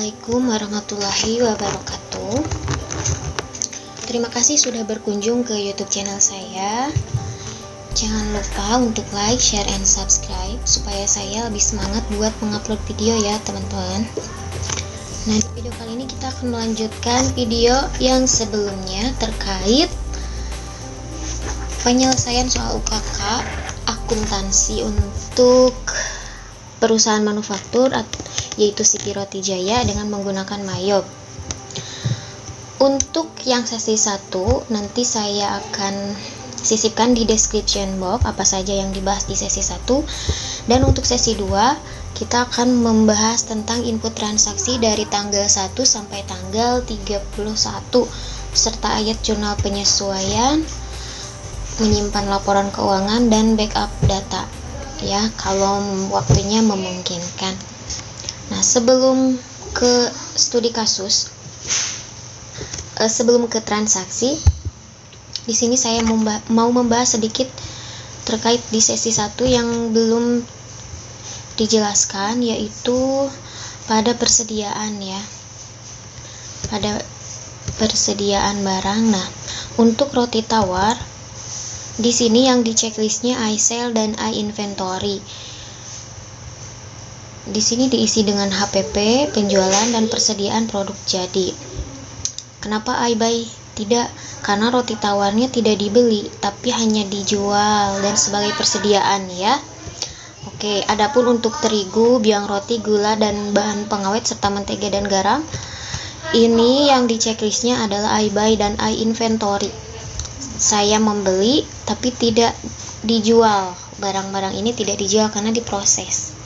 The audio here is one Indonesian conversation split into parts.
Assalamualaikum warahmatullahi wabarakatuh. Terima kasih sudah berkunjung ke YouTube channel saya. Jangan lupa untuk like, share, and subscribe supaya saya lebih semangat buat mengupload video ya teman-teman. Nah, di video kali ini kita akan melanjutkan video yang sebelumnya terkait penyelesaian soal UKK akuntansi untuk perusahaan manufaktur yaitu Sipi Roti Jaya dengan menggunakan Mayob. Untuk yang sesi 1 nanti saya akan sisipkan di description box apa saja yang dibahas di sesi 1, dan untuk sesi 2 kita akan membahas tentang input transaksi dari tanggal 1 sampai tanggal 31 serta ayat jurnal penyesuaian, menyimpan laporan keuangan, dan backup data ya kalau waktunya memungkinkan. Nah, sebelum ke studi kasus, sebelum ke transaksi, di sini saya mau membahas sedikit terkait di sesi 1 yang belum dijelaskan, yaitu pada persediaan ya. Pada persediaan barang. Nah, untuk roti tawar di sini yang di checklistnya I-sale dan I-inventory. Di sini diisi dengan HPP, penjualan, dan persediaan produk jadi. Kenapa I-buy? Tidak, karena roti tawarnya tidak dibeli, tapi hanya dijual dan sebagai persediaan ya. Oke, adapun untuk terigu, biang roti, gula, dan bahan pengawet serta mentega dan garam, ini yang di checklistnya adalah I-buy dan I-inventory. Saya membeli, tapi tidak dijual. Barang-barang ini tidak dijual karena diproses.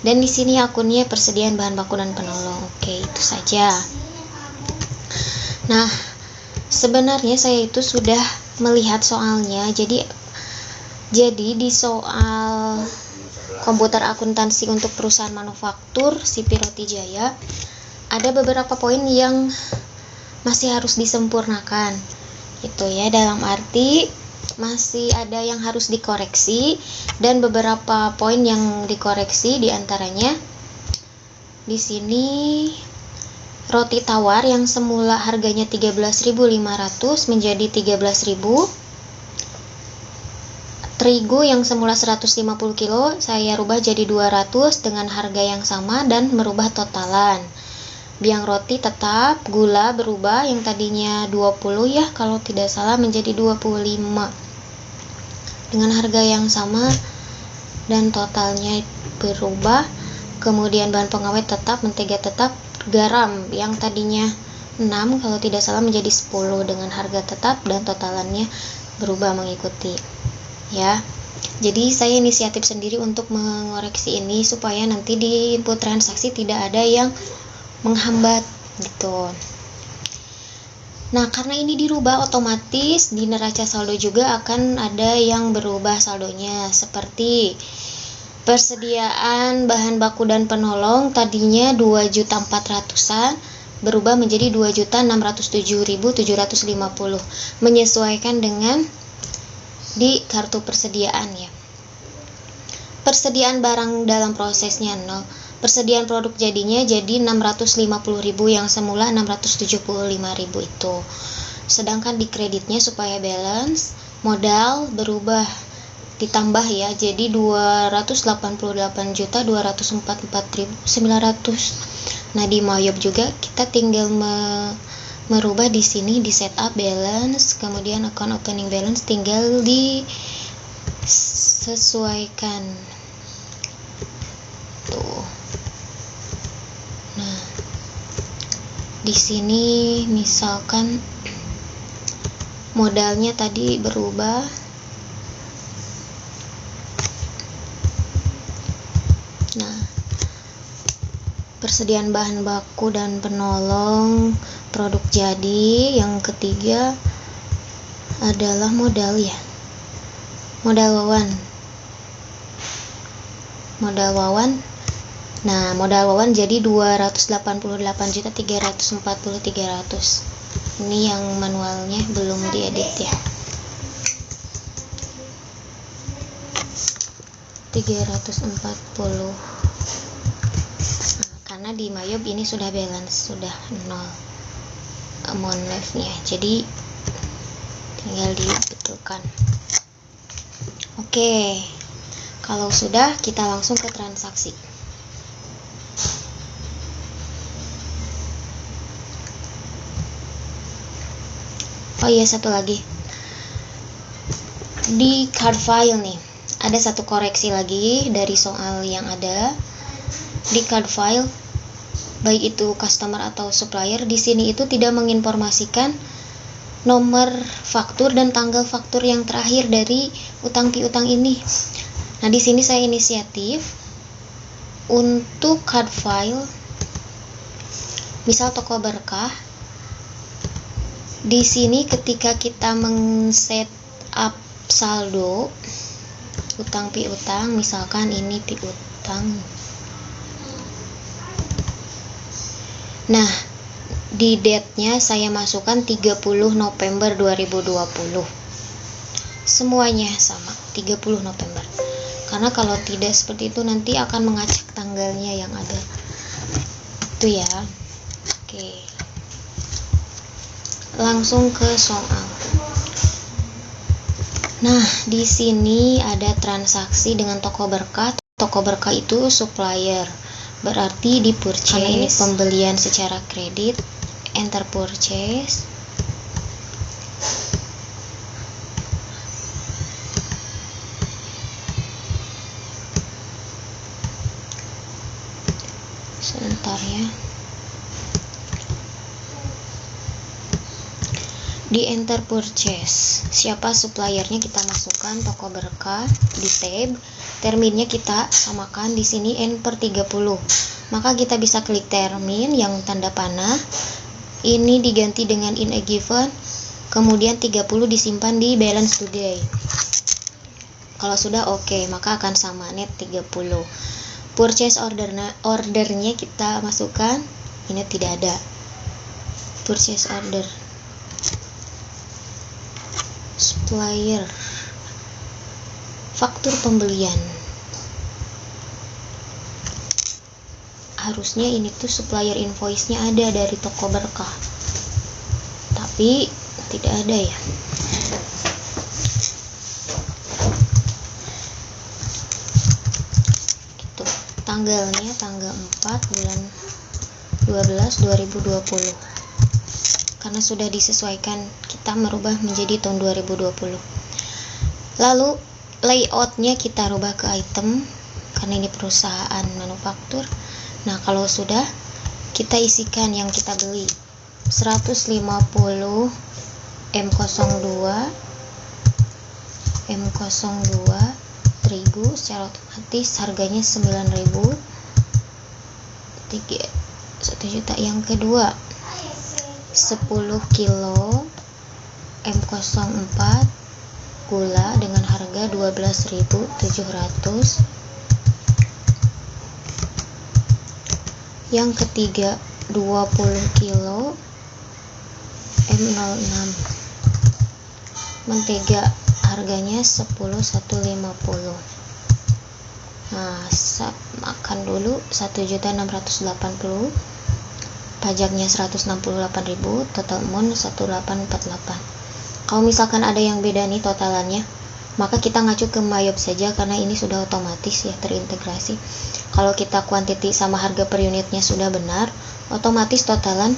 Dan di sini akunnya persediaan bahan baku dan penolong. Oke, itu saja. Nah, sebenarnya saya itu sudah melihat soalnya. Jadi di soal komputer akuntansi untuk perusahaan manufaktur Sipi Roti Jaya ada beberapa poin yang masih harus disempurnakan. Itu ya, dalam arti masih ada yang harus dikoreksi, dan beberapa poin yang dikoreksi diantaranya di sini roti tawar yang semula harganya 13.500 menjadi 13.000. Terigu yang semula 150 kilo saya rubah jadi 200 dengan harga yang sama dan merubah totalan. Biang roti tetap, gula berubah yang tadinya 20 ya kalau tidak salah menjadi 25 dengan harga yang sama dan totalnya berubah. Kemudian bahan pengawet tetap, mentega tetap, garam yang tadinya 6 kalau tidak salah menjadi 10 dengan harga tetap dan totalannya berubah mengikuti ya. Jadi saya inisiatif sendiri untuk mengoreksi ini supaya nanti di input transaksi tidak ada yang menghambat gitu. Nah, karena ini dirubah otomatis di neraca saldo juga akan ada yang berubah saldonya, seperti persediaan bahan baku dan penolong tadinya 2.400.000-an berubah menjadi 2.607.750 menyesuaikan dengan di kartu persediaan ya. Persediaan barang dalam prosesnya 0. Persediaan produk jadinya jadi 650.000 yang semula 675.000 itu. Sedangkan di kreditnya supaya balance, modal berubah ditambah ya, jadi 288.244.900. Nah, di Mayob juga kita tinggal merubah di sini di setup balance, kemudian account opening balance tinggal disesuaikan. Tuh. Nah, di sini misalkan modalnya tadi berubah. Nah, persediaan bahan baku dan penolong produk jadi. Yang ketiga adalah modal ya. Modal wawan. Nah, modal wawan jadi 288.340.300. Ini yang manualnya belum diedit ya. 340. Nah, karena di Mayob ini sudah balance, sudah 0 amount left-nya, jadi tinggal dibetulkan. Oke, kalau sudah kita langsung ke transaksi. Oh iya, satu lagi di card file nih, ada satu koreksi lagi dari soal yang ada di card file, baik itu customer atau supplier. Di sini itu tidak menginformasikan nomor faktur dan tanggal faktur yang terakhir dari utang piutang ini. Nah, di sini saya inisiatif untuk card file, misal toko berkah. Di sini ketika kita men-set up saldo utang piutang, misalkan ini piutang. Nah, di date-nya saya masukkan 30 November 2020. Semuanya sama, 30 November. Karena kalau tidak seperti itu nanti akan mengacak tanggalnya yang ada. Itu ya. Oke. Langsung ke soal. Nah, di sini ada transaksi dengan toko berkah. Toko berkah itu supplier, berarti di purchase. Karena ini pembelian secara kredit, enter purchase. Sebentar ya. Di enter purchase, siapa suppliernya kita masukkan, toko berkah, di tab, terminnya kita samakan di sini N/30. Maka kita bisa klik termin yang tanda panah, ini diganti dengan in a given, kemudian 30 disimpan di balance today. Kalau sudah oke, maka akan sama net 30. Purchase ordernya kita masukkan, ini tidak ada. Purchase order. Supplier, faktur pembelian, harusnya ini tuh supplier invoice-nya ada dari toko berkah, tapi tidak ada ya. Gitu. Tanggalnya tanggal 4 bulan 12 2020. Karena sudah disesuaikan, kita merubah menjadi tahun 2020. Lalu layoutnya kita rubah ke item, karena ini perusahaan manufaktur. Nah, kalau sudah, kita isikan yang kita beli, 150 M02 terigu, secara otomatis harganya 9.000, 1 juta. Yang kedua, 10 kilo M04 gula dengan harga 12.700. Yang ketiga, 20 kilo M06 mentega, harganya 10.150. Nah, makan dulu 1.680, pajaknya 168.000, total amount 1848. Kalau misalkan ada yang beda nih totalannya, maka kita ngacu ke Mayob saja, karena ini sudah otomatis ya terintegrasi. Kalau kita quantity sama harga per unitnya sudah benar, otomatis totalan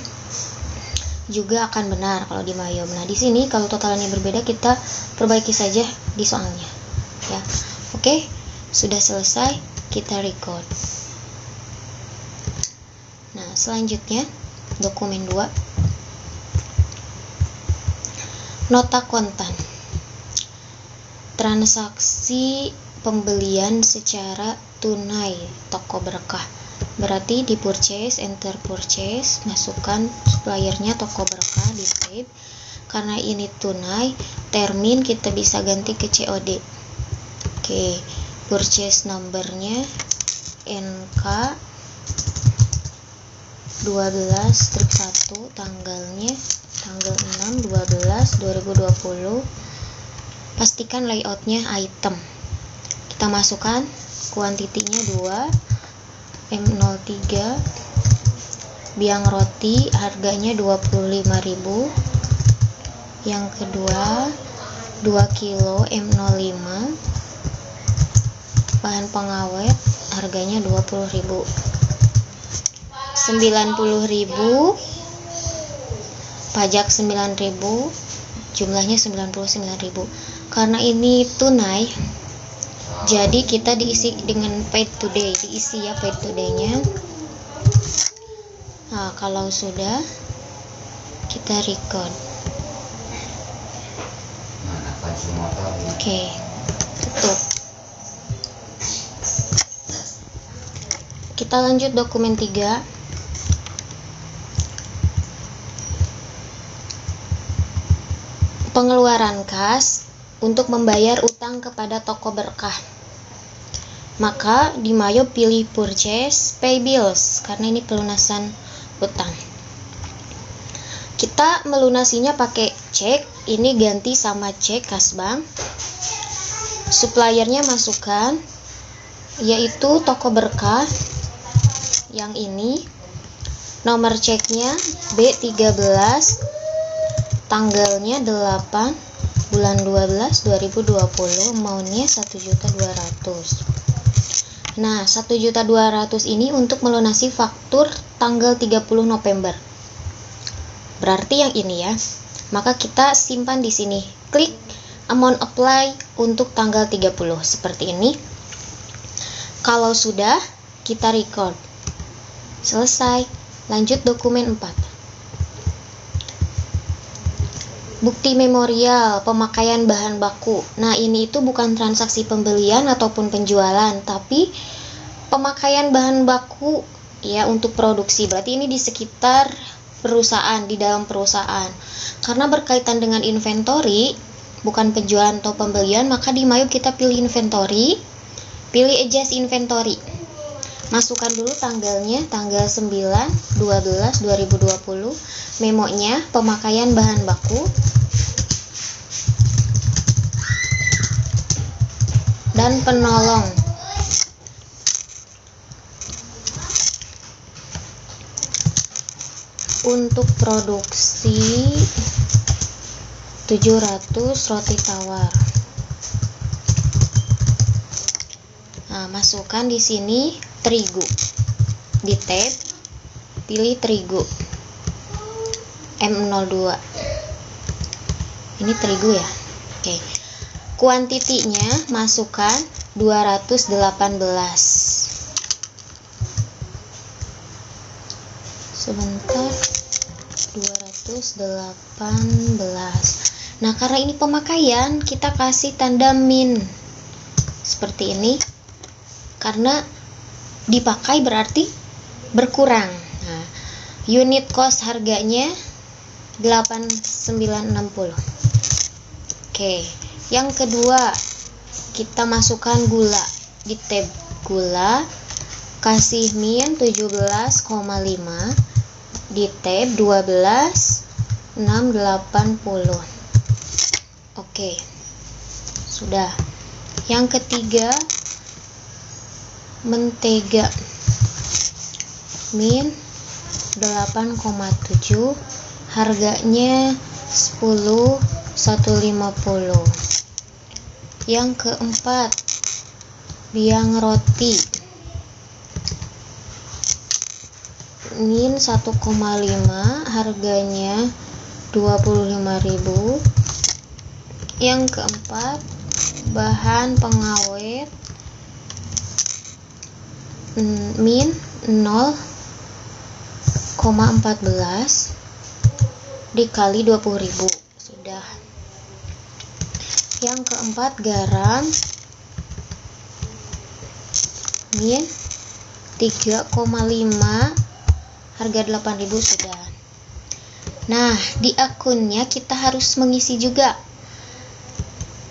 juga akan benar kalau di Mayob. Nah, di sini kalau totalannya berbeda, kita perbaiki saja di soalnya ya. Oke, sudah selesai, kita record. Nah, selanjutnya dokumen 2, nota kontan, transaksi pembelian secara tunai toko berkah. Berarti di purchase, enter purchase, masukkan suppliernya toko berkah di tab. Karena ini tunai, termin kita bisa ganti ke COD. Oke, purchase numbernya NK 12/1, tanggalnya tanggal 6/12/2020. Pastikan layoutnya item. Kita masukkan kuantitinya 2 M03 biang roti harganya 25.000. Yang kedua 2 kilo M05 bahan pengawet harganya 20.000. 90.000, pajak 9.000, jumlahnya 99.000. Karena ini tunai, jadi kita diisi dengan paid today, diisi ya paid today-nya. Nah, kalau sudah kita record. Oke, tutup. Kita lanjut dokumen 3. Pengeluaran kas untuk membayar utang kepada toko berkah. Maka di Mayo pilih purchase pay bills karena ini pelunasan utang. Kita melunasinya pakai cek, ini ganti sama cek kas bank. Suppliernya masukkan, yaitu toko berkah yang ini. Nomor ceknya B13, tanggalnya 8 bulan 12 2020, amountnya 1.200.000. Nah, 1.200.000 ini untuk melunasi faktur tanggal 30 November. Berarti yang ini ya. Maka kita simpan di sini. Klik amount apply untuk tanggal 30 seperti ini. Kalau sudah, kita record. Selesai. Lanjut dokumen 4. Bukti memorial pemakaian bahan baku. Nah, ini itu bukan transaksi pembelian ataupun penjualan, tapi pemakaian bahan baku ya untuk produksi. Berarti ini di sekitar perusahaan, di dalam perusahaan. Karena berkaitan dengan inventory, bukan penjualan atau pembelian, maka di Mayo kita pilih inventory, pilih adjust inventory. Masukkan dulu tanggalnya, tanggal 9/12/2020. Memonya pemakaian bahan baku dan penolong. Untuk produksi 700 roti tawar. Nah, masukkan di sini terigu. Di tab pilih terigu M02. Ini terigu ya. Oke. Kuantitinya masukkan 218. Sebentar. 218. Nah, karena ini pemakaian, kita kasih tanda min. Seperti ini. Karena dipakai berarti berkurang. Nah, unit cost harganya 8.960. Oke, yang kedua kita masukkan gula. Di tab gula kasih min 17,5, di tab 12.680. Oke, sudah. Yang ketiga mentega min 8,7, harganya 10.150. Yang keempat biang roti min 1,5, harganya 25.000. Yang keempat bahan pengawet min 0,14 dikali 20.000. Sudah. Yang keempat garam min 3,5, harga 8.000. Sudah. Nah, di akunnya kita harus mengisi juga.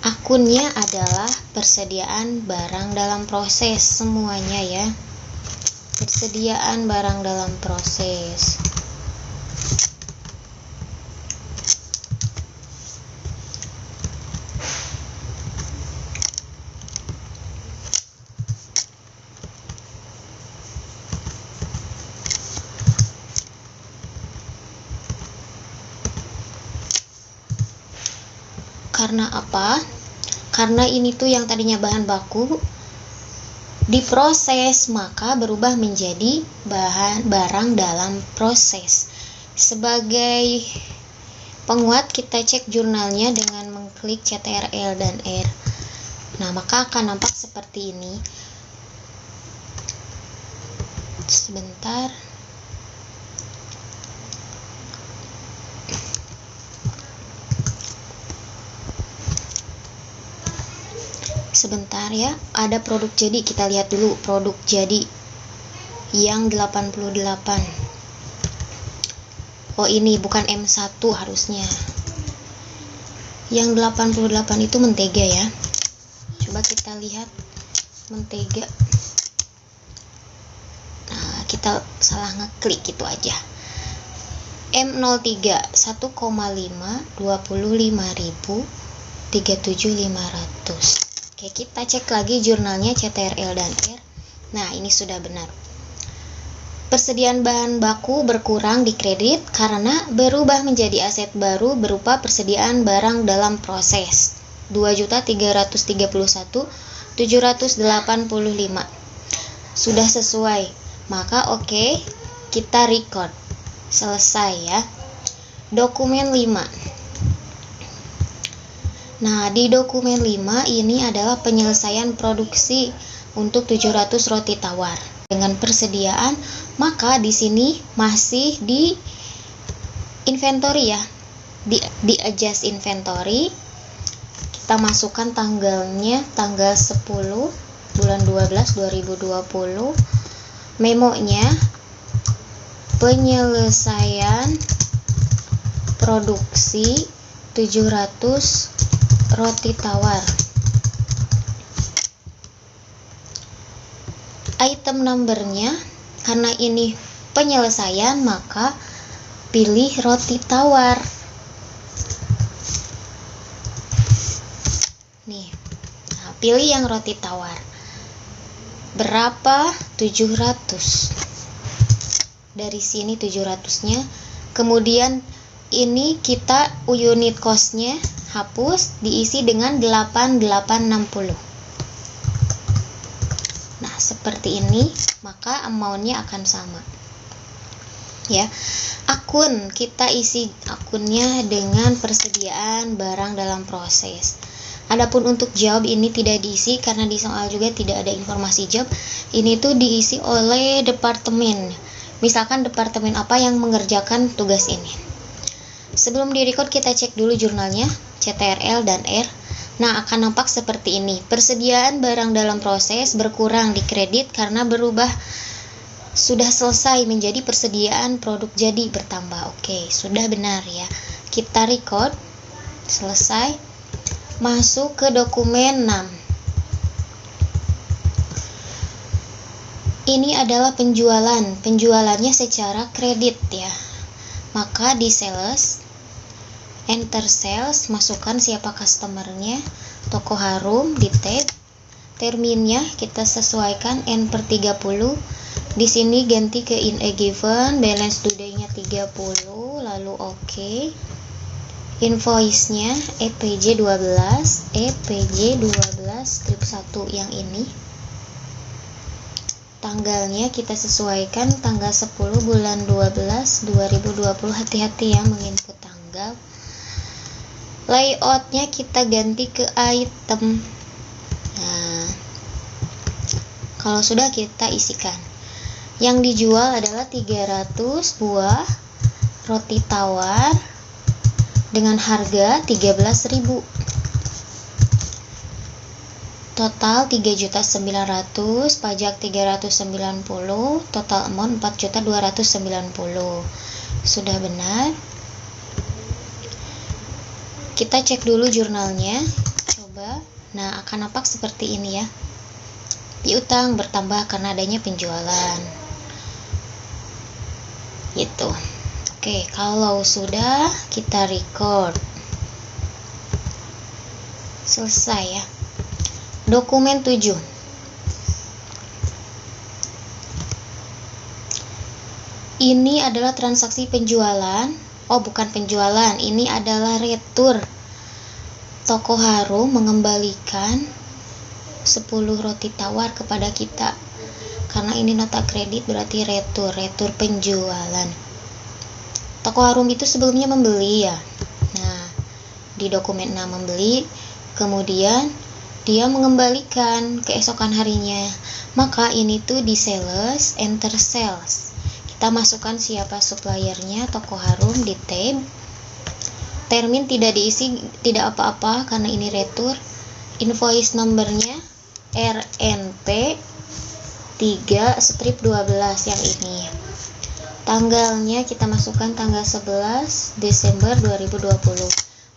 Akunnya adalah persediaan barang dalam proses semuanya ya. Persediaan barang dalam proses. Karena apa? Karena ini tuh yang tadinya bahan baku diproses, maka berubah menjadi barang dalam proses. Sebagai penguat, kita cek jurnalnya dengan mengklik CTRL dan R. Nah, maka akan nampak seperti ini. Sebentar. Sebentar ya, ada produk jadi, kita lihat dulu produk jadi yang 88. Oh, ini bukan M1 harusnya. Yang 88 itu mentega ya. Coba kita lihat mentega. Nah, kita salah ngeklik gitu aja. M03 1,5 25.000 37.500. Oke, kita cek lagi jurnalnya CTRL dan R. Nah, ini sudah benar. Persediaan bahan baku berkurang di kredit karena berubah menjadi aset baru berupa persediaan barang dalam proses. 2.331.785. Sudah sesuai. Maka oke, kita record. Selesai ya. Dokumen 5. Nah, di dokumen 5 ini adalah penyelesaian produksi untuk 700 roti tawar dengan persediaan, maka di sini masih di inventory ya. Di adjust inventory kita masukkan tanggalnya, tanggal 10 bulan 12 2020. Memonya penyelesaian produksi 700 roti tawar. Item numbernya, karena ini penyelesaian, maka pilih roti tawar. Nih, nah, pilih yang roti tawar. Berapa? 700. Dari sini 700-nya. Kemudian ini kita unit cost-nya hapus, diisi dengan 8860. Nah, seperti ini, maka amount-nya akan sama. Ya. Akun, kita isi akunnya dengan persediaan barang dalam proses. Adapun untuk job ini tidak diisi karena di soal juga tidak ada informasi job. Ini tuh diisi oleh departemen. Misalkan departemen apa yang mengerjakan tugas ini. Sebelum direcord kita cek dulu jurnalnya, CTRL dan R. Nah, akan nampak seperti ini. Persediaan barang dalam proses berkurang di kredit karena berubah sudah selesai menjadi persediaan produk jadi bertambah. Oke, sudah benar ya. Kita record. Selesai. Masuk ke dokumen 6. Ini adalah penjualan. Penjualannya secara kredit ya. Maka di sales, enter sales, masukkan siapa customernya, toko harum, di tag, terminnya kita sesuaikan N/30. Di sini ganti ke in a given, balance today-nya 30, lalu oke. Invoice-nya EPJ 12, EPJ 12 strip 1 yang ini. Tanggalnya kita sesuaikan tanggal 10 bulan 12 2020. Hati-hati ya menginput tanggal. Layoutnya kita ganti ke item. Nah, kalau sudah kita isikan. Yang dijual adalah 300 buah roti tawar dengan harga 13.000. Total 3.900.000, pajak 390, total amount 4.290. Sudah benar. Kita cek dulu jurnalnya, coba. Nah, akan nampak seperti ini ya. Piutang bertambah karena adanya penjualan. Gitu. Oke, kalau sudah kita record. Selesai ya. Dokumen 7. Ini adalah transaksi penjualan. Oh, bukan penjualan, ini adalah retur. toko harum mengembalikan 10 roti tawar kepada kita. Karena ini nota kredit berarti retur penjualan. Toko harum itu sebelumnya membeli ya. Nah, di dokumen 6 membeli, kemudian dia mengembalikan keesokan harinya. Maka ini tuh di sales, enter sales. Kita masukkan siapa suppliernya, toko harum di tab. Termin tidak diisi, tidak apa-apa karena ini retur. Invoice numbernya RNP 3/12 yang ini. Tanggalnya kita masukkan tanggal 11 Desember 2020.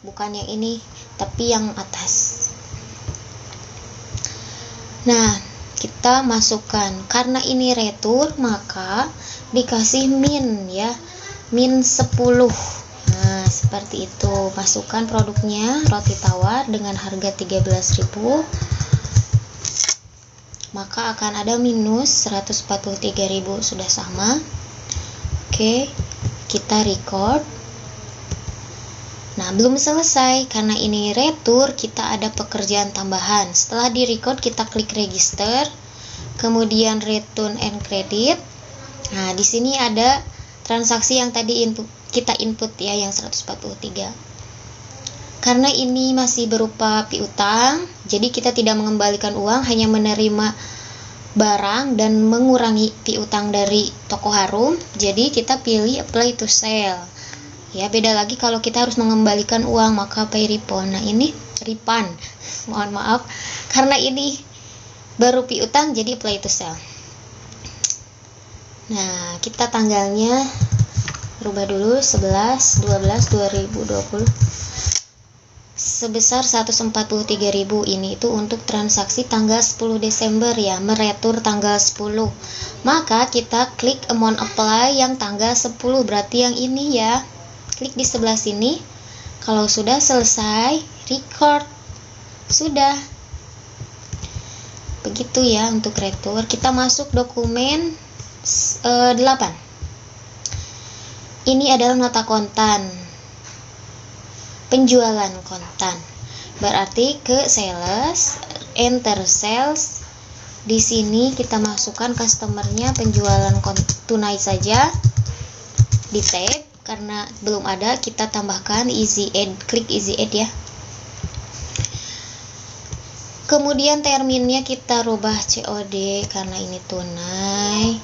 Bukan yang ini, tapi yang atas. Nah, kita masukkan karena ini retur, maka dikasih min ya. Min 10. Nah, seperti itu. Masukkan produknya, roti tawar dengan harga 13.000. Maka akan ada minus 143.000, sudah sama. Oke, kita record. Nah, belum selesai karena ini retur, kita ada pekerjaan tambahan. Setelah di record, kita klik register, kemudian return and credit. Nah, di sini ada transaksi yang tadi kita input ya, yang 143. Karena ini masih berupa piutang, jadi kita tidak mengembalikan uang, hanya menerima barang dan mengurangi piutang dari toko harum. Jadi kita pilih apply to sell. Ya, beda lagi kalau kita harus mengembalikan uang, maka pay refund. Nah, ini refund. Mohon maaf, karena ini baru piutang, jadi apply to sell. Nah, kita tanggalnya rubah dulu 11/12/2020 sebesar 143.000. Ini itu untuk transaksi tanggal 10 Desember ya, meretur tanggal 10. Maka kita klik amount apply yang tanggal 10, berarti yang ini ya. Klik di sebelah sini. Kalau sudah selesai, record. Sudah. Begitu ya untuk retur. Kita masuk dokumen 8. Ini adalah nota kontan. Penjualan kontan. Berarti ke sales, enter sales. Di sini kita masukkan customernya, penjualan tunai saja. Di tab, karena belum ada, kita tambahkan easy add, klik easy add ya. Kemudian terminnya kita rubah COD karena ini tunai.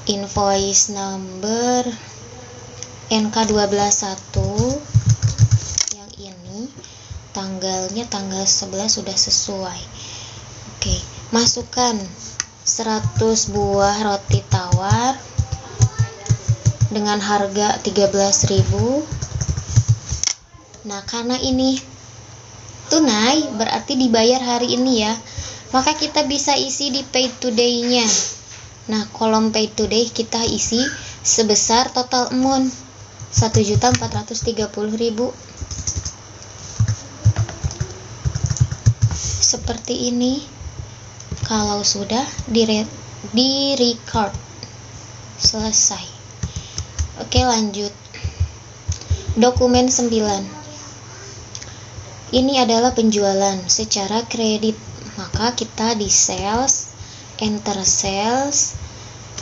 Invoice number NK121 yang ini, tanggalnya tanggal 11 sudah sesuai. Oke, masukkan 100 buah roti tawar dengan harga 13.000. Nah, karena ini tunai berarti dibayar hari ini ya, maka kita bisa isi di pay today-nya. Nah, kolom pay today kita isi sebesar total amount 1.430.000. Seperti ini. Kalau sudah di record selesai. Oke, lanjut. Dokumen 9. Ini adalah penjualan secara kredit. Maka kita di sales, enter sales,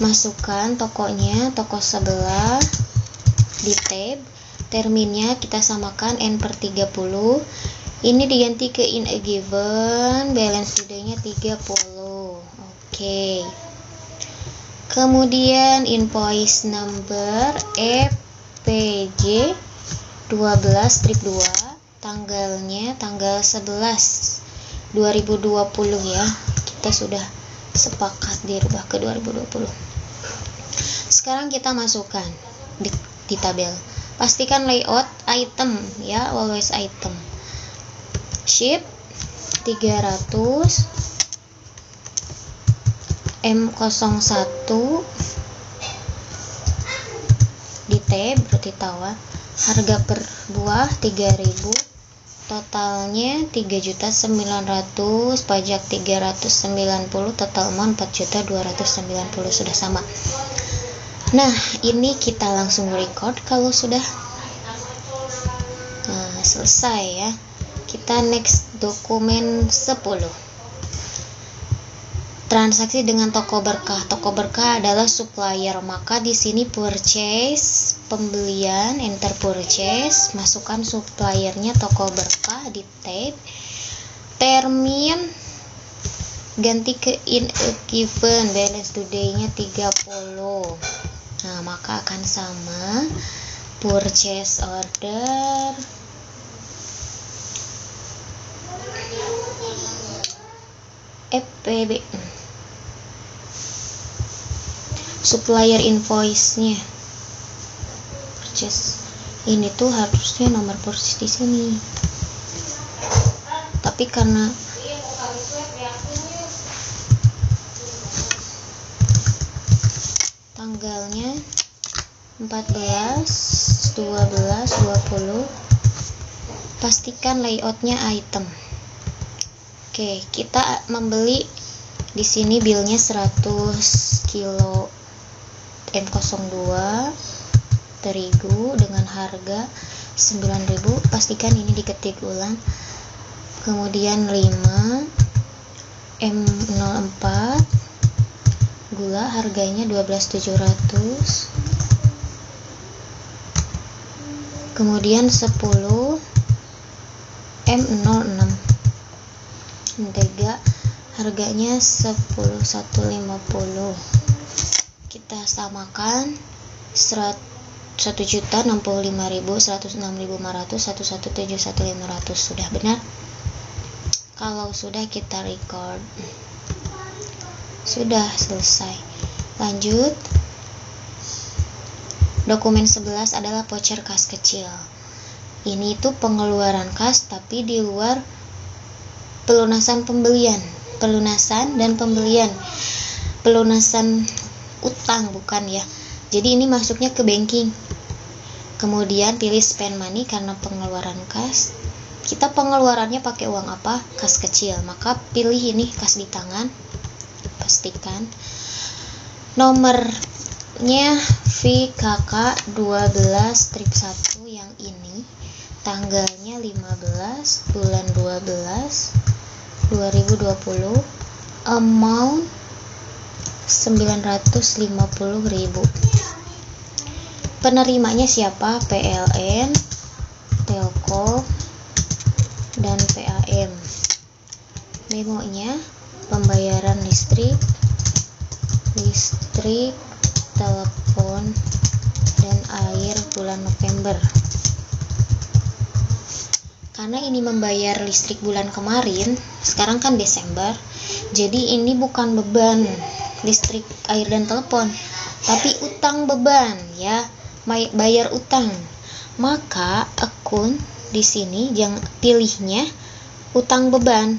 masukkan tokonya, toko sebelah, di tab, terminnya kita samakan N/30. Ini diganti ke in a given, balance today-nya 30. Oke. Kemudian invoice number EPG 12/2, tanggalnya tanggal 11 2020 ya. Kita sudah sepakat dirubah ke 2020. Sekarang kita masukkan di tabel. Pastikan layout item ya, always item. Ship 300 M01 di tab roti tawar, harga per buah 3.000, totalnya 3.900.000, pajak 390, total amount 4.290, sudah sama. Nah, ini kita langsung record kalau sudah selesai ya. Kita next dokumen 10. Transaksi dengan toko berkah. Toko berkah adalah supplier, maka di sini purchase, pembelian, enter purchase, masukkan suppliernya toko berkah di tab. Termin ganti ke in a given, balance today-nya 30. Nah, maka akan sama. Purchase order FPB, supplier invoice-nya. Purchase ini tuh harusnya nomor purchase di sini, tapi karena tanggalnya 14, 12, 20, pastikan layoutnya item. Oke, kita membeli di sini bilnya 100 kilo M02 terigu dengan harga 9.000. Pastikan ini diketik ulang. Kemudian 5 M04 gula, harganya 12.700. Kemudian 10 M06 mentega, harganya 11.150. Kita samakan 1.065.000, 106.500, 171.500. Sudah benar? Kalau sudah, kita record. Sudah selesai. Lanjut. Dokumen 11 adalah voucher kas kecil. Ini tuh pengeluaran kas tapi di luar pelunasan pembelian, pelunasan dan pembelian, pelunasan utang bukan ya. Jadi ini masuknya ke banking. Kemudian pilih spend money karena pengeluaran kas. Kita pengeluarannya pakai uang apa? Kas kecil. Maka pilih ini kas di tangan. Pastikan nomornya VKK 12 strip 1 yang ini. Tanggalnya 15 bulan 12 2020, amount 950.000. Penerimanya siapa? PLN, Telkom, dan PAM. Memonya pembayaran listrik, telepon, dan air bulan November. Karena ini membayar listrik bulan kemarin, sekarang kan Desember, jadi ini bukan beban listrik, air, dan telepon, tapi utang beban ya, bayar utang. Maka akun di sini jangan pilihnya utang beban.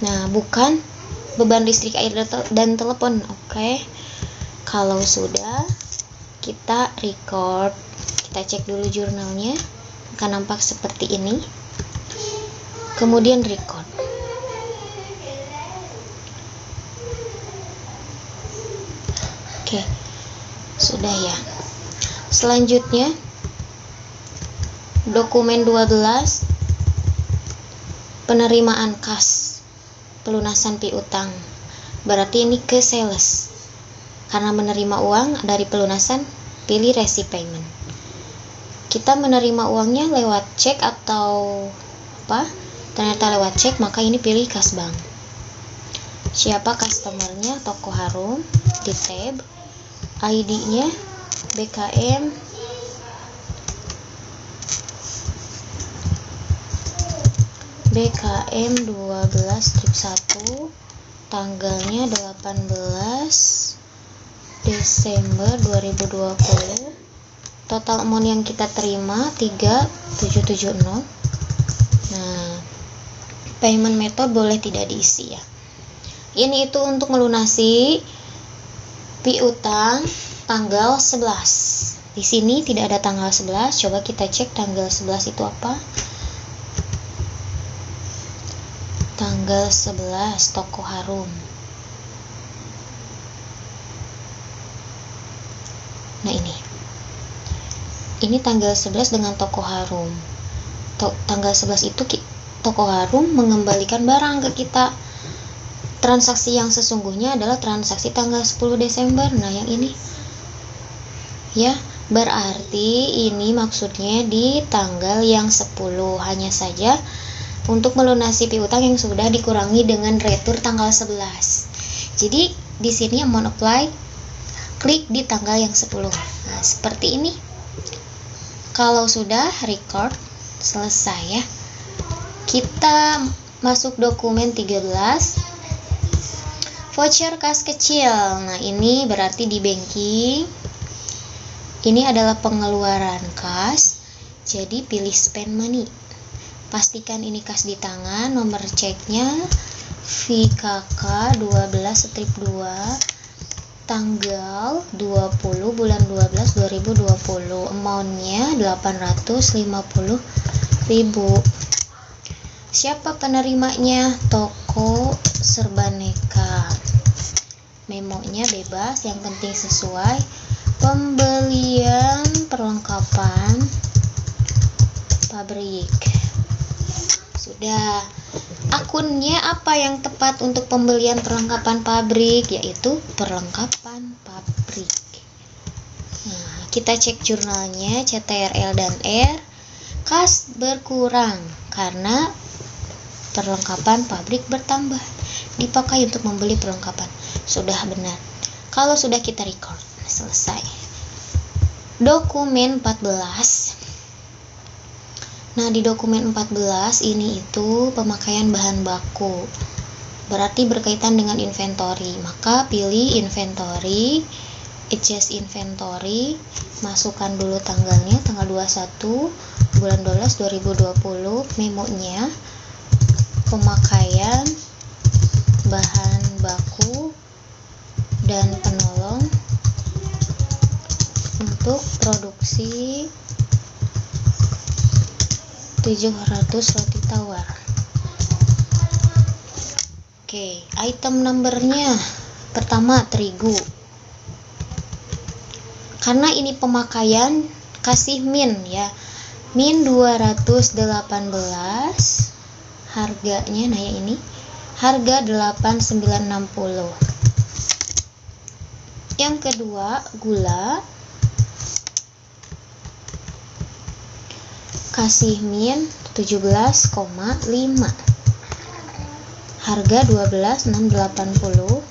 Nah, bukan beban listrik, air, dan telepon. Oke. Kalau sudah, kita record. Kita cek dulu jurnalnya. Akan nampak seperti ini. Kemudian record. Oke. Sudah ya. Selanjutnya dokumen 12 penerimaan kas, pelunasan piutang. Berarti ini ke sales. Karena menerima uang dari pelunasan, pilih receipt payment. Kita menerima uangnya lewat cek atau apa? Ternyata lewat cek, maka ini pilih kas bank. Siapa customernya? Toko Harum. Di tab ID-nya BKM BKM 12 strip 1, tanggalnya 18 Desember 2020. Total amount yang kita terima 3770. Nah, payment method boleh tidak diisi ya. Ini itu untuk melunasi piutang tanggal 11. Di sini tidak ada tanggal 11. Coba kita cek tanggal 11 itu apa? Tanggal 11 Toko Harum. Nah, ini tanggal 11 dengan Toko Harum. tanggal 11 itu toko Harum mengembalikan barang ke kita. Transaksi yang sesungguhnya adalah transaksi tanggal 10 Desember. Nah, yang ini ya, berarti ini maksudnya di tanggal yang 10. Hanya saja untuk melunasi piutang yang sudah dikurangi dengan retur tanggal 11. Jadi di sini amount applied, klik di tanggal yang 10. Nah, seperti ini. Kalau sudah record selesai ya, kita masuk dokumen 13, voucher kas kecil. Nah, ini berarti di banking. Ini adalah pengeluaran kas, jadi pilih spend money. Pastikan ini kas di tangan, nomor ceknya VKK 12/2, tanggal 20 bulan 12 2020, amountnya 850.000. Siapa penerimanya? Toko Serbaneka. Memonya bebas, yang penting sesuai. Pembelian perlengkapan pabrik. Sudah. Akunnya apa yang tepat untuk pembelian perlengkapan pabrik? Yaitu perlengkapan pabrik. Nah, kita cek jurnalnya, CTRL dan R. Kas berkurang karena perlengkapan pabrik bertambah. Dipakai untuk membeli perlengkapan. Sudah benar. Kalau sudah, kita record. Selesai. Dokumen 14. Nah, di dokumen 14 ini itu pemakaian bahan baku. Berarti berkaitan dengan inventory. Maka pilih inventory, adjust inventory, masukkan dulu tanggalnya, tanggal 21 bulan 12 2020, memonya pemakaian bahan baku dan penolong untuk produksi 700 roti tawar. Oke, item numbernya pertama terigu. Karena ini pemakaian, kasih min ya. Min 218. Harganya, nah ya ini. Harga 8.960. Yang kedua, gula. Kasih min 17,5. Harga 12.680.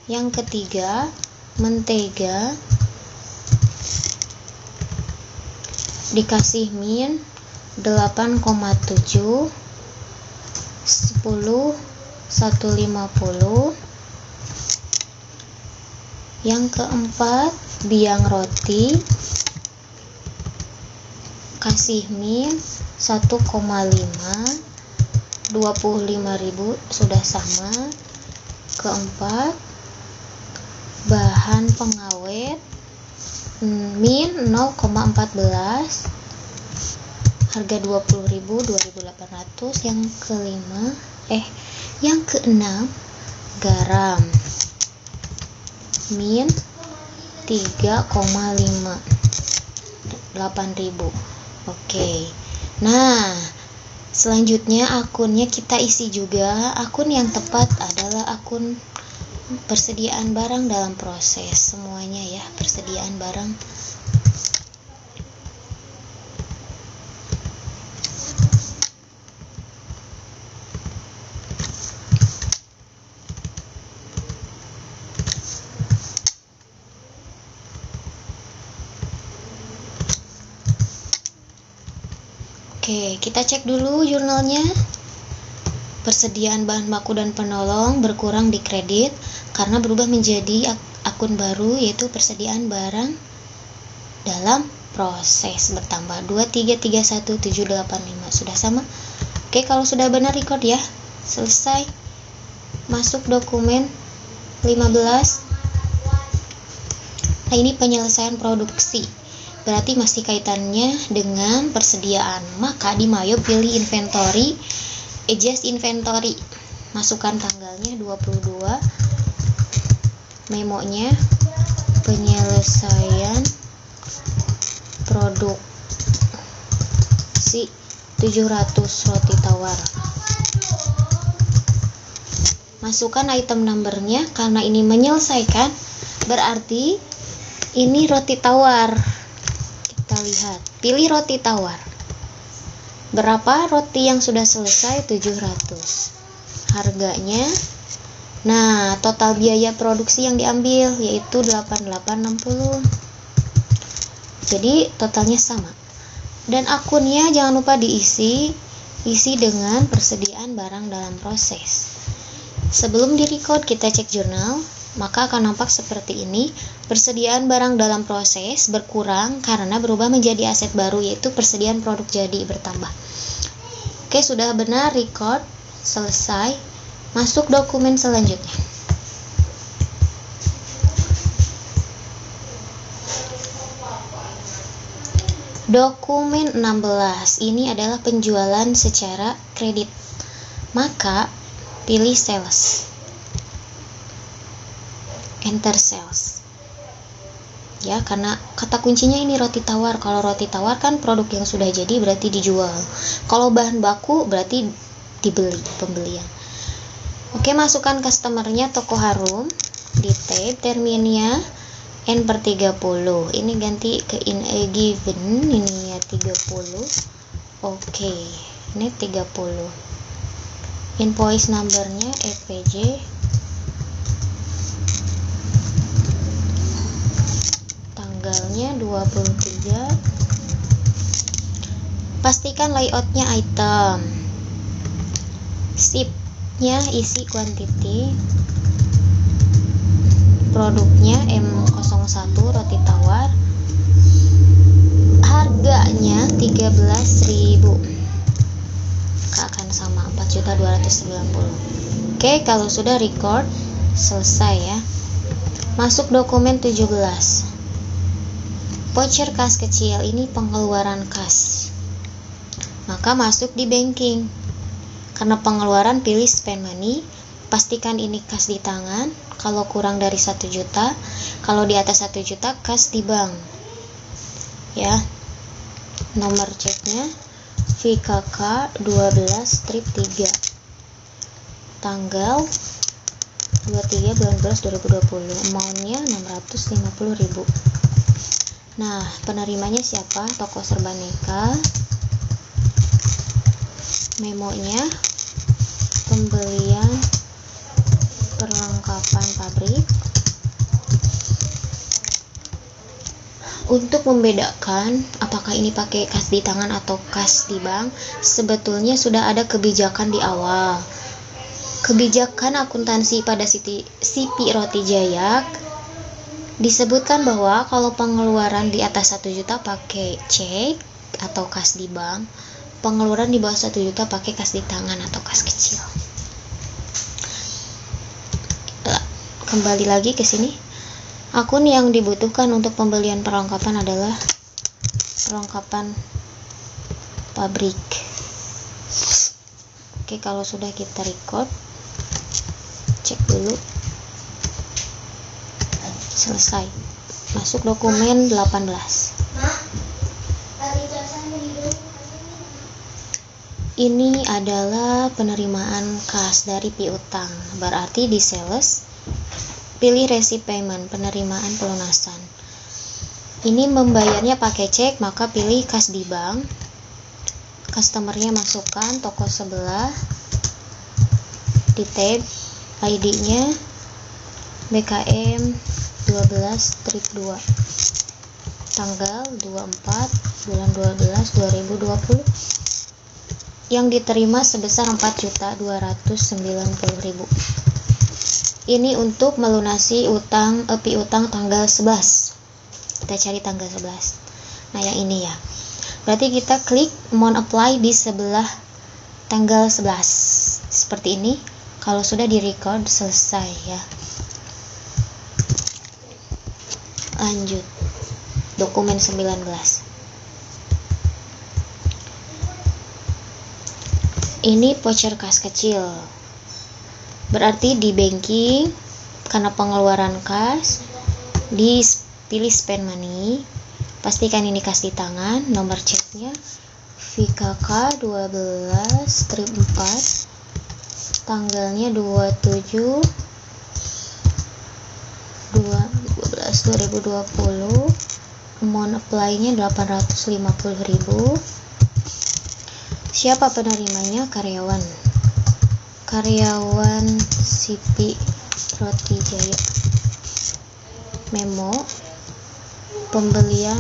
Yang ketiga, mentega. Dikasih min 8,7. 10.150. Yang keempat, biang roti. Kasih min 1,5. 25.000 sudah sama. Keempat, bahan pengawet min 0,14. Harga 20.000, 2.800. Yang kelima, yang keenam, garam min 3,5. 8.000. Oke. Nah, selanjutnya akunnya kita isi juga. Akun yang tepat adalah akun persediaan barang dalam proses. Semuanya ya, persediaan barang. Oke, kita cek dulu jurnalnya. Persediaan bahan baku dan penolong berkurang di kredit karena berubah menjadi akun baru, yaitu persediaan barang dalam proses, bertambah 2331785. Sudah sama? Oke, kalau sudah benar record ya. Selesai. Masuk dokumen 15. Nah, ini penyelesaian produksi. Berarti masih kaitannya dengan persediaan. Maka di Mayo pilih inventory, adjust inventory. Masukkan tanggalnya 22. Memonya penyelesaian produksi 700 roti tawar. Masukkan item numbernya, karena ini menyelesaikan, berarti ini roti tawar. Kita lihat, pilih roti tawar. Berapa roti yang sudah selesai? 700. Harganya, nah total biaya produksi yang diambil yaitu 8860. Jadi totalnya sama. Dan akunnya jangan lupa isi dengan persediaan barang dalam proses. Sebelum di-record kita cek jurnal, maka akan nampak seperti ini. Persediaan barang dalam proses berkurang karena berubah menjadi aset baru, yaitu persediaan produk jadi bertambah. Oke, sudah benar record, selesai. Masuk dokumen selanjutnya. Dokumen 16, ini adalah penjualan secara kredit. Maka pilih sales, enter sales ya, karena kata kuncinya ini roti tawar. Kalau roti tawar kan produk yang sudah jadi berarti dijual, kalau bahan baku berarti dibeli, pembelian. Oke, masukkan customernya Toko Harum, di tab terminnya N/30, ini ganti ke in a given, ini ya 30. Oke, ini 30. Invoice numbernya EPJ, tanggalnya 23. Pastikan layoutnya item, shipnya isi quantity, produknya M01 roti tawar, harganya 13.000, akan sama 4.290.000. Oke, kalau sudah record, selesai ya. Masuk dokumen 17. Voucher kas kecil, ini pengeluaran kas. Maka masuk di banking. Karena pengeluaran pilih spend money, pastikan ini kas di tangan. Kalau kurang dari 1 juta, kalau di atas 1 juta kas di bank. Ya. Nomor ceknya VKK 12/3, tanggal 23 bulan 11 2020, amountnya 650.000. Nah, penerimanya siapa? Toko Serbaneka. Memonya pembelian perlengkapan pabrik. Untuk membedakan apakah ini pakai kas di tangan atau kas di bank, sebetulnya sudah ada kebijakan di awal. Kebijakan akuntansi pada CP Roti Jaya disebutkan bahwa kalau pengeluaran di atas 1 juta pakai cek atau kas di bank, pengeluaran di bawah 1 juta pakai kas di tangan atau kas kecil. Kembali lagi ke sini. Akun yang dibutuhkan untuk pembelian perlengkapan adalah perlengkapan pabrik. Oke, kalau sudah kita record, cek dulu. Selesai. Masuk dokumen 18. Ini adalah penerimaan kas dari piutang. Berarti di sales pilih receipt payment, penerimaan pelunasan. Ini membayarnya pakai cek, maka pilih kas di bank. Customernya masukkan toko sebelah, di tab ID-nya BKM 12/2, tanggal 24 bulan 12 2020. Yang diterima sebesar 4.290.000. Ini untuk melunasi piutang tanggal 11. Kita cari tanggal 11. Nah, yang ini ya. Berarti kita klik amount apply di sebelah tanggal 11. Seperti ini. Kalau sudah di-record, selesai ya. Lanjut. Dokumen 19. Ini voucher kas kecil. Berarti di banking, karena pengeluaran kas, dipilih spend money, pastikan ini kas di tangan, nomor ceknya VKK 12 strip 4, tanggalnya 27 12/2020, amount apply-nya 850.000. Siapa penerimanya? Karyawan CP Roti Jaya. Memo pembelian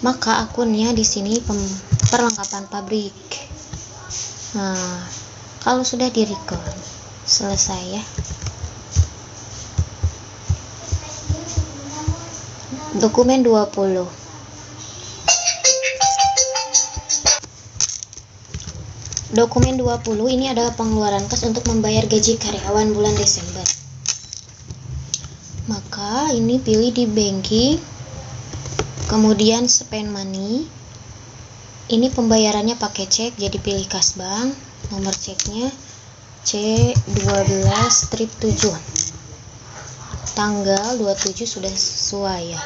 maka akunnya di sini perlengkapan pabrik. Nah, kalau sudah di-record selesai ya. Dokumen 20. Dokumen 20 ini adalah pengeluaran kas untuk membayar gaji karyawan bulan Desember. Maka ini pilih di banking, kemudian spend money. Ini pembayarannya pakai cek, jadi pilih kas bank. Nomor ceknya C12 strip 7. Tanggal 27 sudah sesuai ya.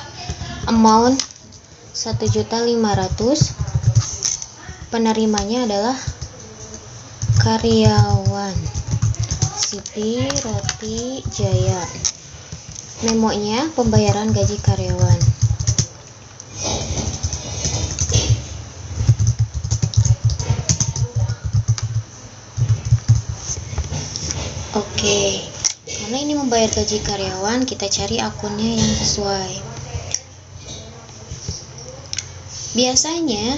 Amount 1.500.000. Penerimanya adalah karyawan CP Roti Jaya. Memonya pembayaran gaji karyawan. Oke, karena ini membayar gaji karyawan, kita cari akunnya yang sesuai. Biasanya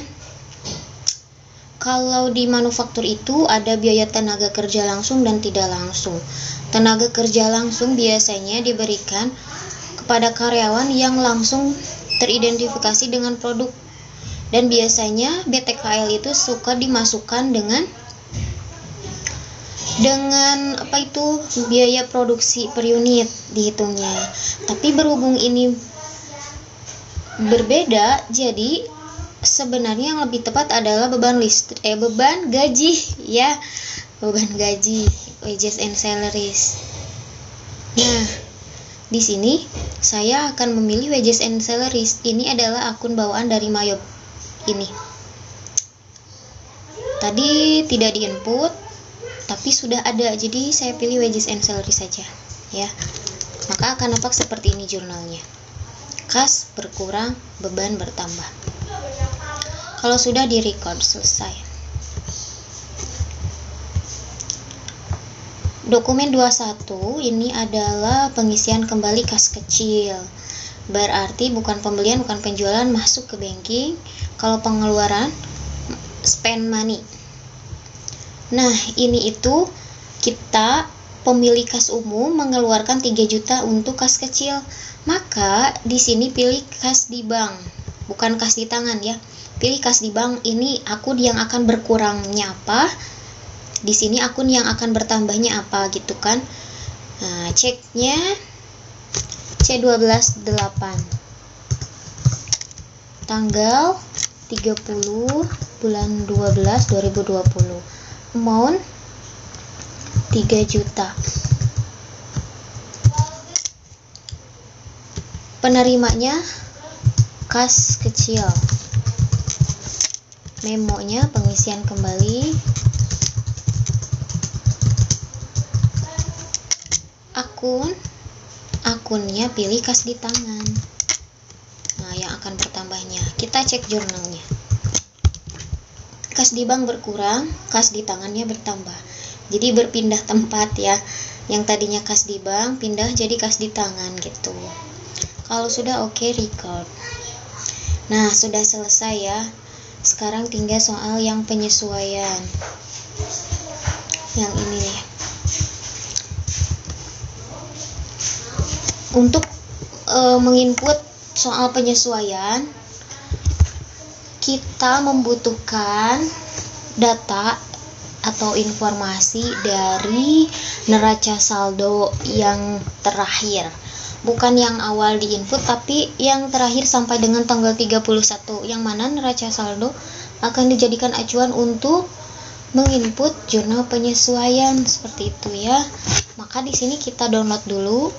kalau di manufaktur itu ada biaya tenaga kerja langsung dan tidak langsung. Tenaga kerja langsung biasanya diberikan kepada karyawan yang langsung teridentifikasi dengan produk. Dan biasanya BTKL itu suka dimasukkan dengan biaya produksi per unit dihitungnya. Tapi berhubung ini berbeda, jadi sebenarnya yang lebih tepat adalah beban gaji ya. Beban gaji, wages and salaries. Nah, di sini saya akan memilih wages and salaries. Ini adalah akun bawaan dari Mayop ini. Tadi tidak diinput, tapi sudah ada, jadi saya pilih wages and salary saja ya. Maka akan nampak seperti ini jurnalnya. Kas berkurang, beban bertambah. Kalau sudah di record, selesai. Dokumen 21 ini adalah pengisian kembali kas kecil. Berarti bukan pembelian, bukan penjualan, masuk ke banking. Kalau pengeluaran, spend money. Nah, ini itu kita pemilik kas umum mengeluarkan 3 juta untuk kas kecil. Maka di sini pilih kas di bank, bukan kas di tangan ya. Pilih kas di bank, ini akun yang akan berkurangnya apa? Di sini akun yang akan bertambahnya apa gitu kan. Nah, ceknya C12-8. Tanggal 30 bulan 12 2020. Amount 3 juta. Penerimanya kas kecil. Memonya pengisian kembali. Akunnya pilih kas di tangan. Nah, yang akan bertambahnya. Kita cek jurnalnya. Kas di bank berkurang, kas di tangannya bertambah. Jadi berpindah tempat ya. Yang tadinya kas di bank pindah jadi kas di tangan gitu. Kalau sudah oke, record. Nah, sudah selesai ya. Sekarang tinggal soal yang penyesuaian. Yang ini nih. Untuk menginput soal penyesuaian, kita membutuhkan data atau informasi dari neraca saldo yang terakhir. Bukan yang awal diinput, tapi yang terakhir sampai dengan tanggal 31. Yang mana neraca saldo akan dijadikan acuan untuk menginput jurnal penyesuaian seperti itu ya. Maka di sini kita download dulu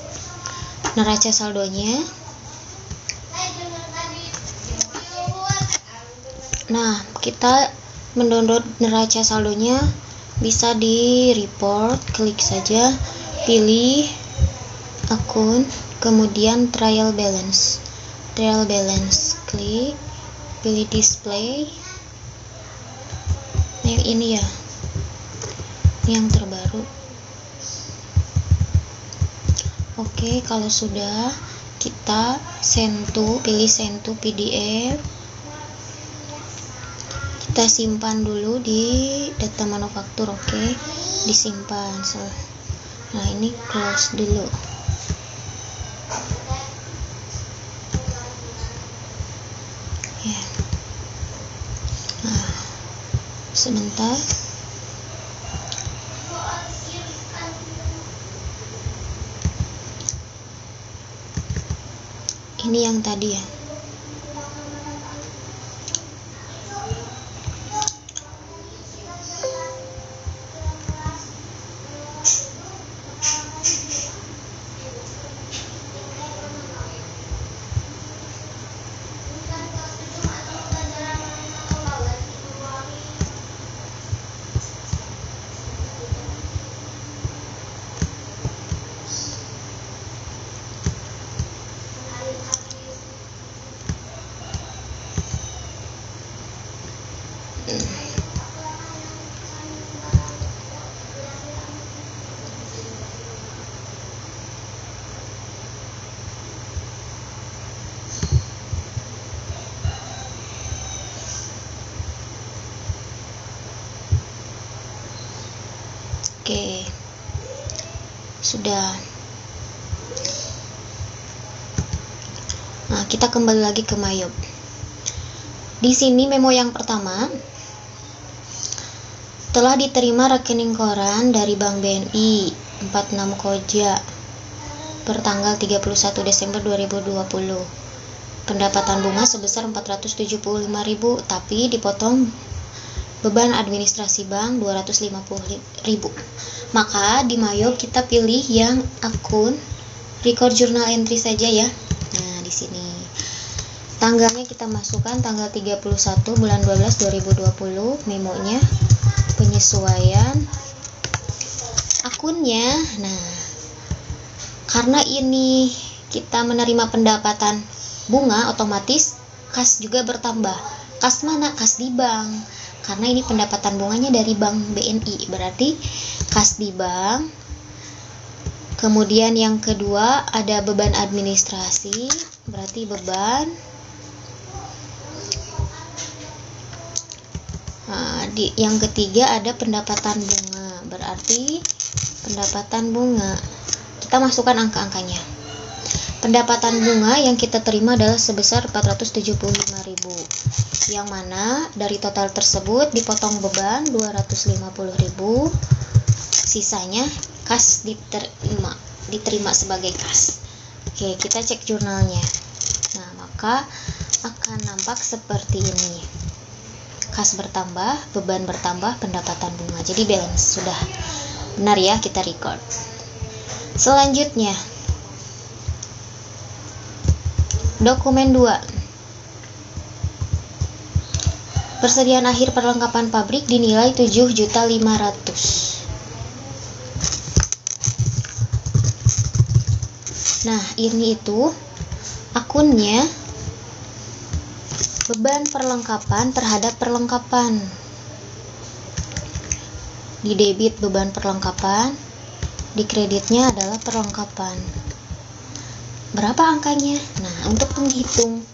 neraca saldonya. Nah, kita mendownload neraca saldonya bisa di report, klik saja, pilih akun, kemudian trial balance, klik, pilih display. Nah, yang ini ya, ini yang terbaru. Oke, kalau sudah, kita pilih send to PDF. Kita simpan dulu di data manufaktur. Oke, disimpan. Nah, ini close dulu. Ya. Nah, sebentar. Ini yang tadi ya. Oke, sudah. Nah, kita kembali lagi ke Mayob. Di sini memo yang pertama, telah diterima rekening koran dari Bank BNI 46 Koja pertanggal 31 Desember 2020. Pendapatan bunga sebesar 475.000, tapi dipotong beban administrasi bank 250.000. Maka di Mayob kita pilih yang akun record journal entry saja ya. Nah, di sini tanggalnya kita masukkan tanggal 31 bulan 12 2020, memonya, penyesuaian akunnya. Nah, karena ini kita menerima pendapatan bunga, otomatis kas juga bertambah. Kas mana? Kas di bank. Karena ini pendapatan bunganya dari Bank BNI, berarti kas di bank. Kemudian yang kedua ada beban administrasi, berarti beban. Nah, yang ketiga ada pendapatan bunga, berarti pendapatan bunga. Kita masukkan angka-angkanya. Pendapatan bunga yang kita terima adalah sebesar 475.000. Yang mana dari total tersebut dipotong beban 250.000, sisanya kas diterima sebagai kas. Oke, kita cek jurnalnya. Nah, maka akan nampak seperti ini. Kas bertambah, beban bertambah, pendapatan bunga. Jadi balance sudah benar ya, kita record. Selanjutnya dokumen 2. Persediaan akhir perlengkapan pabrik dinilai 7.500.000. Nah, ini itu akunnya beban perlengkapan terhadap perlengkapan. Di debit beban perlengkapan, di kreditnya adalah perlengkapan. Berapa angkanya? Nah, untuk menghitung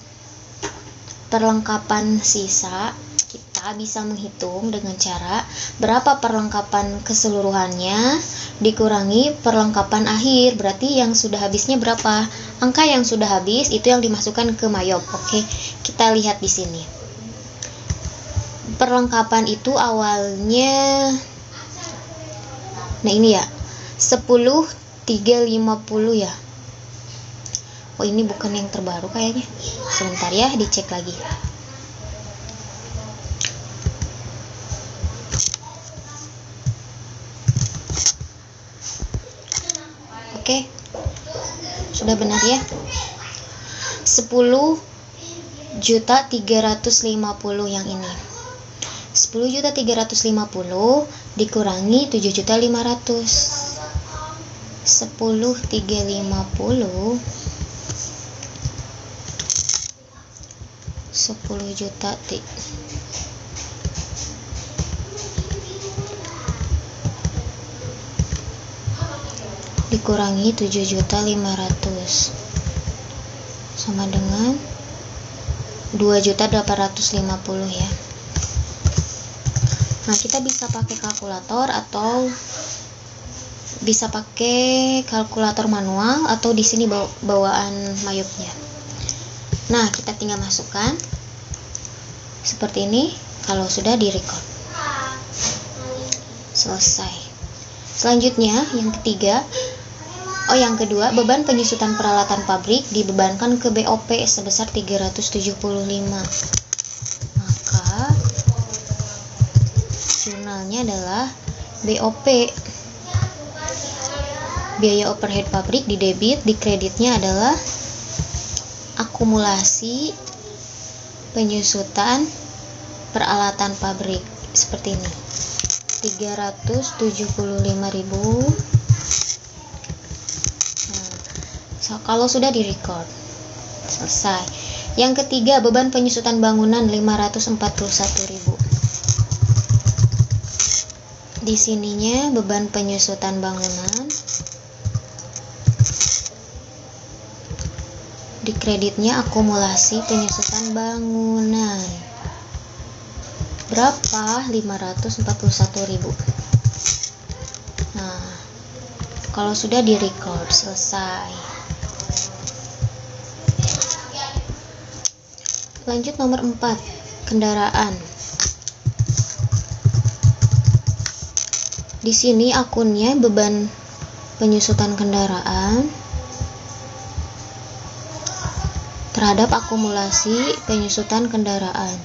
perlengkapan sisa, kita bisa menghitung dengan cara berapa perlengkapan keseluruhannya dikurangi perlengkapan akhir, berarti yang sudah habisnya berapa. Angka yang sudah habis itu yang dimasukkan ke Mayob. Oke, kita lihat di sini. Perlengkapan itu awalnya, nah ini ya, 10.350 ya. Oh, ini bukan yang terbaru kayaknya. Sebentar ya, dicek lagi. Oke, sudah benar ya. 10.350.000 10.350 yang ini. 10.350 dikurangi 7.500. 10.350 10 juta dikurangi 7.500 sama dengan 2.850 ya. Nah, kita bisa pakai kalkulator atau bisa pakai kalkulator manual atau di sini bawaan mayupnya. Nah, kita tinggal masukkan seperti ini kalau sudah di-record. Selesai. Selanjutnya yang kedua, beban penyusutan peralatan pabrik dibebankan ke BOP sebesar 375. Maka jurnalnya adalah BOP. Biaya overhead pabrik di debit, di kreditnya adalah akumulasi penyusutan peralatan pabrik seperti ini. 375.000. Nah, kalau sudah di-record. Selesai. Yang ketiga, beban penyusutan bangunan 541.000. Di sininya beban penyusutan bangunan, di kreditnya akumulasi penyusutan bangunan. Berapa? 541.000. Nah, kalau sudah di-record, selesai. Lanjut nomor 4, kendaraan. Di sini akunnya beban penyusutan kendaraan terhadap akumulasi penyusutan kendaraan.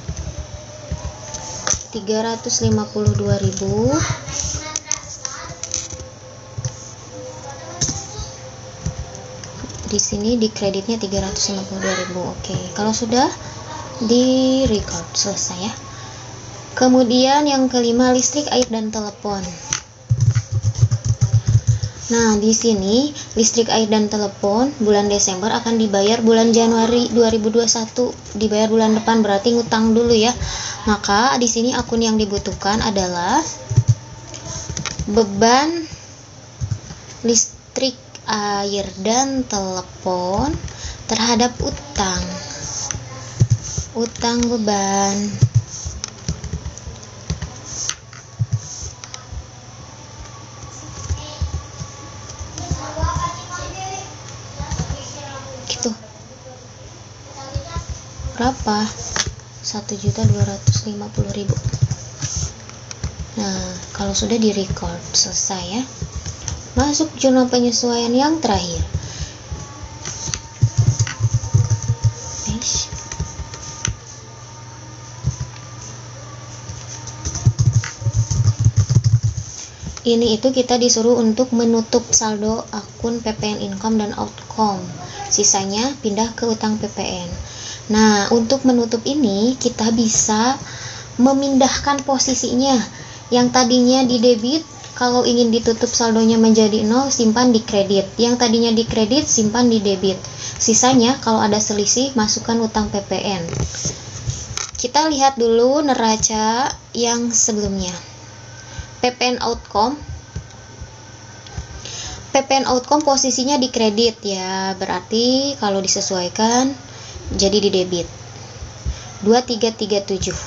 352.000 di sini di kreditnya 352.000. Oke, kalau sudah di record, selesai ya. Kemudian yang kelima, listrik, air, dan telepon. Nah, di sini listrik, air, dan telepon bulan Desember akan dibayar bulan Januari 2021, dibayar bulan depan, berarti ngutang dulu ya. Maka di sini akun yang dibutuhkan adalah beban listrik, air, dan telepon terhadap utang. Utang beban. Gitu. Berapa? 1.250.000. Nah, kalau sudah di record, selesai ya. Masuk jurnal penyesuaian yang terakhir. Ini itu kita disuruh untuk menutup saldo akun PPN income dan outcome. Sisanya pindah ke utang PPN. Nah, untuk menutup ini kita bisa memindahkan posisinya. Yang tadinya di debit, kalau ingin ditutup saldonya menjadi 0, simpan di kredit. Yang tadinya di kredit, simpan di debit. Sisanya kalau ada selisih, masukkan utang PPN. Kita lihat dulu neraca yang sebelumnya. PPN outcome posisinya di kredit ya, berarti kalau disesuaikan jadi di debit. 2337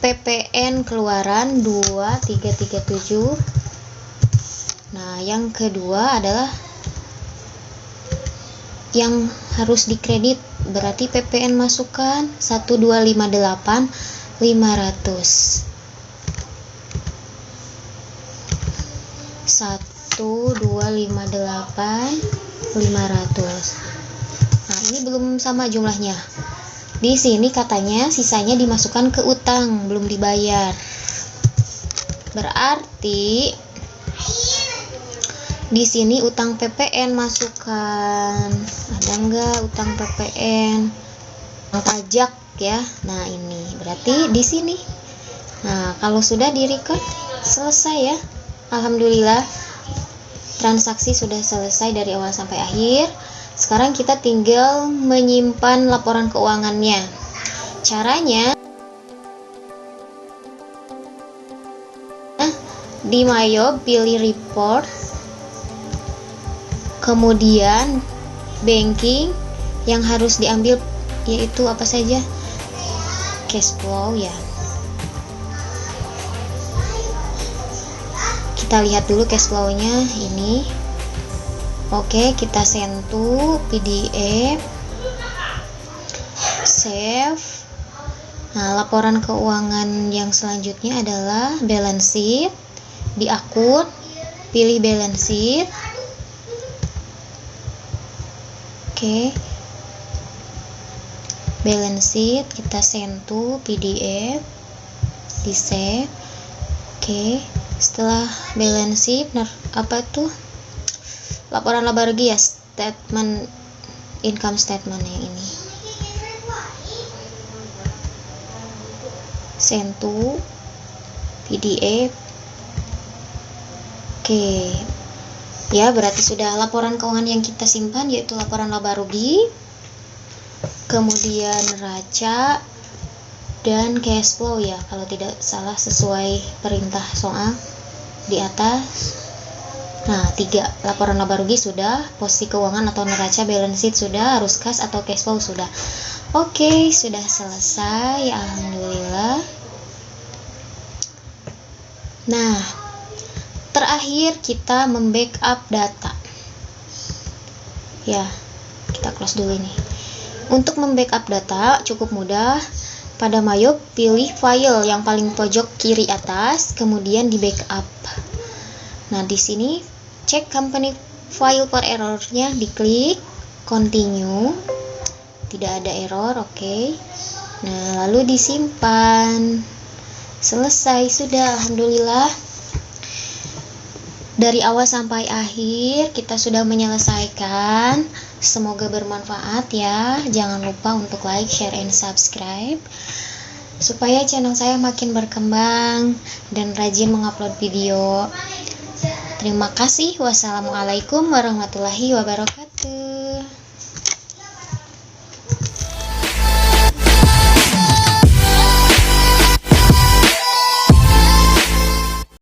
PPN keluaran 2337. Nah, yang kedua adalah yang harus dikredit, berarti PPN masukkan 1258.500. 1258.500. Nah, ini belum sama jumlahnya. Di sini katanya sisanya dimasukkan ke utang, belum dibayar. Berarti Di sini utang PPN masukkan. Ada enggak utang PPN? Pajak ya. Nah, ini berarti di sini. Nah, kalau sudah di-record selesai ya. Alhamdulillah. Transaksi sudah selesai dari awal sampai akhir. Sekarang kita tinggal menyimpan laporan keuangannya. Caranya di Mayo pilih report, kemudian banking yang harus diambil yaitu apa saja? Cash flow ya. Kita lihat dulu cash flow-nya ini. Oke, kita send to PDF, save. Nah, laporan keuangan yang selanjutnya adalah balance sheet. Di akun, pilih balance sheet. Oke, balance sheet kita send to PDF, di save. Oke, setelah balance sheet, apa tuh? Laporan laba rugi ya, statement income statement yang ini. Send to PDF. Oke. Ya, berarti sudah laporan keuangan yang kita simpan yaitu laporan laba rugi, kemudian neraca dan cash flow ya, kalau tidak salah sesuai perintah soal di atas. Nah, 3 laporan laba rugi sudah, posisi keuangan atau neraca balance sheet sudah, arus kas atau cash flow sudah. Oke, sudah selesai, alhamdulillah. Nah, terakhir kita membackup data. Ya, kita close dulu ini. Untuk membackup data cukup mudah. Pada Mayo pilih file yang paling pojok kiri atas, kemudian di backup. Nah, di sini cek company file for error-nya, diklik continue. Tidak ada error, oke. Nah, lalu disimpan. Selesai sudah, alhamdulillah. Dari awal sampai akhir kita sudah menyelesaikan. Semoga bermanfaat ya. Jangan lupa untuk like, share, and subscribe supaya channel saya makin berkembang dan rajin mengupload video. Terima kasih. Wassalamualaikum warahmatullahi wabarakatuh.